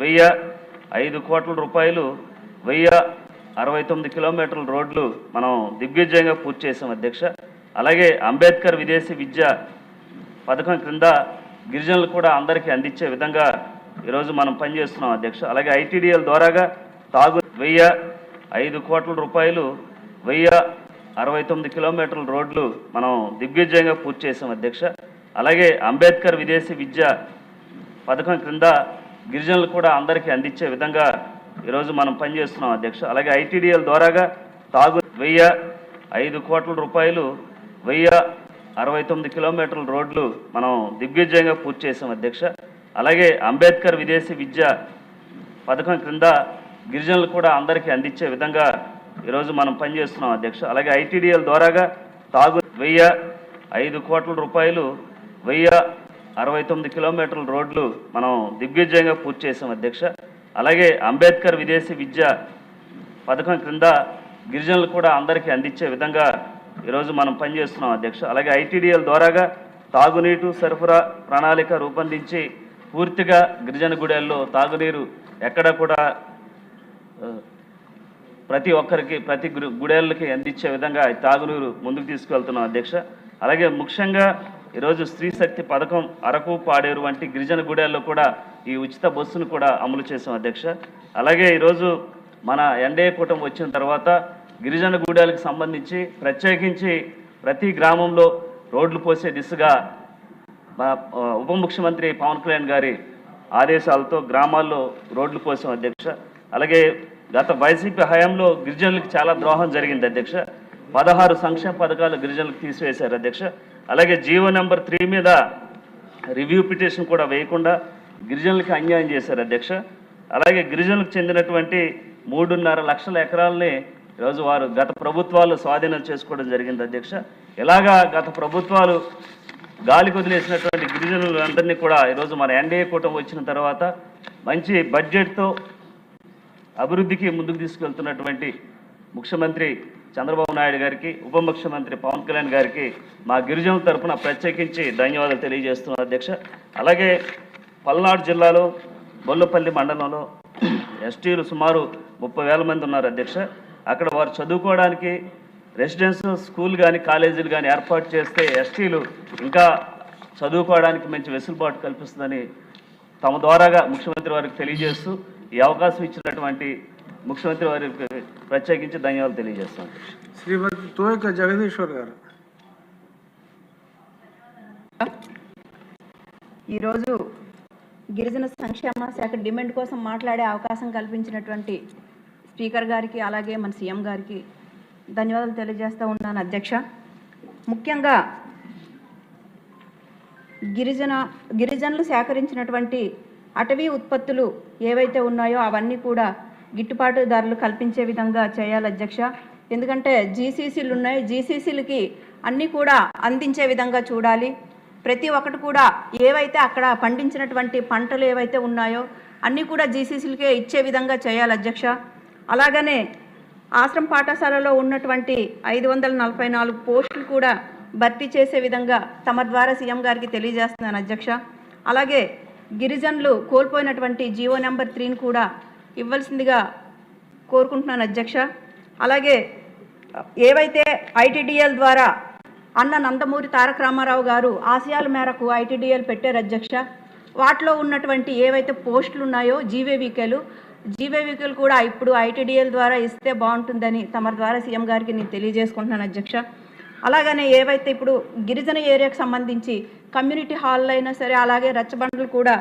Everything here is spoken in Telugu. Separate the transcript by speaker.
Speaker 1: 1,005 కోట్ల రూపాయలు 1,069 కిలోమీటర్ల రోడ్లు మనం దిగ్విజయంగా పూర్తి చేసాం అధ్యక్ష. అలాగే అంబేద్కర్ విదేశీ విద్య పథకం క్రింద గిరిజనులు కూడా అందరికీ అందించే విధంగా ఈరోజు మనం పనిచేస్తున్నాం అధ్యక్ష. అలాగే ఐటీడీఎల్ ద్వారాగా 1,005 కోట్ల రూపాయలు 1,069 కిలోమీటర్ల రోడ్లు మనం దిగ్విజయంగా పూర్తి చేసాం అధ్యక్ష. అలాగే అంబేద్కర్ విదేశీ విద్య పథకం క్రింద గిరిజనులు కూడా అందరికీ అందించే విధంగా ఈరోజు మనం పనిచేస్తున్నాం అధ్యక్ష. అలాగే ఐటీడీఎల్ ద్వారాగా 1,005 కోట్ల రూపాయలు 1,069 కిలోమీటర్ల రోడ్లు మనం దిగ్విజయంగా పూర్తి చేసాం అధ్యక్ష. అలాగే అంబేద్కర్ విదేశీ విద్య పథకం క్రింద గిరిజనులు కూడా అందరికీ అందించే విధంగా ఈరోజు మనం పనిచేస్తున్నాం అధ్యక్ష. అలాగే ఐటీడీఎల్ ద్వారాగా 1,005 కోట్ల రూపాయలు 1,069 కిలోమీటర్ల రోడ్లు మనం దిగ్విజయంగా పూర్తి చేసాం అధ్యక్ష. అలాగే అంబేద్కర్ విదేశీ విద్య పథకం క్రింద గిరిజనులు కూడా అందరికీ అందించే విధంగా ఈరోజు మనం పనిచేస్తున్నాం అధ్యక్ష. అలాగే ఐటీడీఎల్ ద్వారాగా తాగునీటి సరఫరా ప్రణాళిక రూపొందించి పూర్తిగా గిరిజన గుడెల్లో తాగునీరు ఎక్కడ కూడా ప్రతి ఒక్కరికి ప్రతి గుడేళ్ళకి అందించే విధంగా తాగునీరు ముందుకు తీసుకెళ్తున్నాం అధ్యక్ష. అలాగే ముఖ్యంగా ఈరోజు స్త్రీ శక్తి పథకం అరకు పాడేరు వంటి గిరిజన గుడేల్లో కూడా ఈ ఉచిత బస్సును కూడా అమలు చేసాం అధ్యక్ష. అలాగే ఈరోజు మన ఎన్డీఏ కూటమి వచ్చిన తర్వాత గిరిజన గూడాలకు సంబంధించి ప్రత్యేకించి ప్రతి గ్రామంలో రోడ్లు పోసే దిశగా ఉప ముఖ్యమంత్రి పవన్ కళ్యాణ్ గారి ఆదేశాలతో గ్రామాల్లో రోడ్లు పోసాం అధ్యక్ష. అలాగే గత వైసీపీ హయాంలో గిరిజనులకు చాలా ద్రోహం జరిగింది అధ్యక్ష. 16 సంక్షేమ పథకాలు గిరిజనులకు తీసివేశారు అధ్యక్ష. అలాగే జీవో నెంబర్ 3 మీద రివ్యూ పిటిషన్ కూడా వేయకుండా గిరిజనులకి అన్యాయం చేశారు అధ్యక్ష. అలాగే గిరిజనులకు చెందినటువంటి 3.5 లక్షల ఎకరాలని ఈరోజు వారు గత ప్రభుత్వాలు స్వాధీనం చేసుకోవడం జరిగింది అధ్యక్ష. ఇలాగా గత ప్రభుత్వాలు గాలి వదిలేసినటువంటి గిరిజనులు అందరినీ కూడా ఈరోజు మన ఎన్డీఏ కూటమి వచ్చిన తర్వాత మంచి బడ్జెట్తో అభివృద్ధికి ముందుకు తీసుకెళ్తున్నటువంటి ముఖ్యమంత్రి చంద్రబాబు నాయుడు గారికి, ఉప ముఖ్యమంత్రి పవన్ కళ్యాణ్ గారికి మా గిరిజనుల తరఫున ప్రత్యేకించి ధన్యవాదాలు తెలియజేస్తున్నాను అధ్యక్ష. అలాగే పల్నాడు జిల్లాలో బొల్లపల్లి మండలంలో ఎస్టీలు సుమారు 30,000 మంది ఉన్నారు అధ్యక్ష. అక్కడ వారు చదువుకోవడానికి రెసిడెన్షియల్ స్కూల్ కానీ కాలేజీలు కానీ ఏర్పాటు చేస్తే ఎస్టీలు ఇంకా చదువుకోవడానికి మంచి వెసులుబాటు కల్పిస్తుందని తమ ద్వారాగా ముఖ్యమంత్రి వారికి తెలియజేస్తూ ఈ అవకాశం ఇచ్చినటువంటి ముఖ్యమంత్రి వారికి ప్రత్యేకించి ధన్యవాదాలు తెలియజేస్తాను.
Speaker 2: శ్రీమతి తోయక జగదీశ్వర్ గారు.
Speaker 3: ఈరోజు గిరిజన సంక్షేమ శాఖ డిమాండ్ కోసం మాట్లాడే అవకాశం కల్పించినటువంటి స్పీకర్ గారికి అలాగే మన సీఎం గారికి ధన్యవాదాలు తెలియజేస్తూ ఉన్నాను అధ్యక్ష. ముఖ్యంగా గిరిజనులు సేకరించినటువంటి అటవీ ఉత్పత్తులు ఏవైతే ఉన్నాయో అవన్నీ కూడా గిట్టుబాటు ధరలు కల్పించే విధంగా చేయాలి అధ్యక్ష. ఎందుకంటే జీసీసీలు ఉన్నాయి, జీసీసీలకి అన్నీ కూడా అందించే విధంగా చూడాలి. ప్రతి ఒక్కటి కూడా ఏవైతే అక్కడ పండించినటువంటి పంటలు ఏవైతే ఉన్నాయో అన్నీ కూడా జీసీసీలకే ఇచ్చే విధంగా చేయాలి అధ్యక్ష. అలాగనే ఆశ్రమ పాఠశాలలో ఉన్నటువంటి 544 పోస్టులు కూడా భర్తీ చేసే విధంగా తమ ద్వారా సీఎం గారికి తెలియజేస్తున్నాను అధ్యక్ష. అలాగే గిరిజనులు కోల్పోయినటువంటి జీవో నెంబర్ 3ని కూడా ఇవ్వాల్సిందిగా కోరుకుంటున్నాను అధ్యక్ష. అలాగే ఏవైతే ఐటీడీఎల్ ద్వారా అన్న నందమూరి తారక రామారావు గారు ఆశయాల మేరకు ఐటీడీఎల్ పెట్టారు అధ్యక్ష. వాటిలో ఉన్నటువంటి ఏవైతే పోస్టులు ఉన్నాయో జీవేవికేలు కూడా ఇప్పుడు ఐటీడీఎల్ ద్వారా ఇస్తే బాగుంటుందని తమ ద్వారా సీఎం గారికి నేను తెలియజేసుకుంటున్నాను అధ్యక్ష. అలాగనే ఏవైతే ఇప్పుడు గిరిజన ఏరియాకు సంబంధించి కమ్యూనిటీ హాల్లో అయినా సరే అలాగే రచ్చబండలు కూడా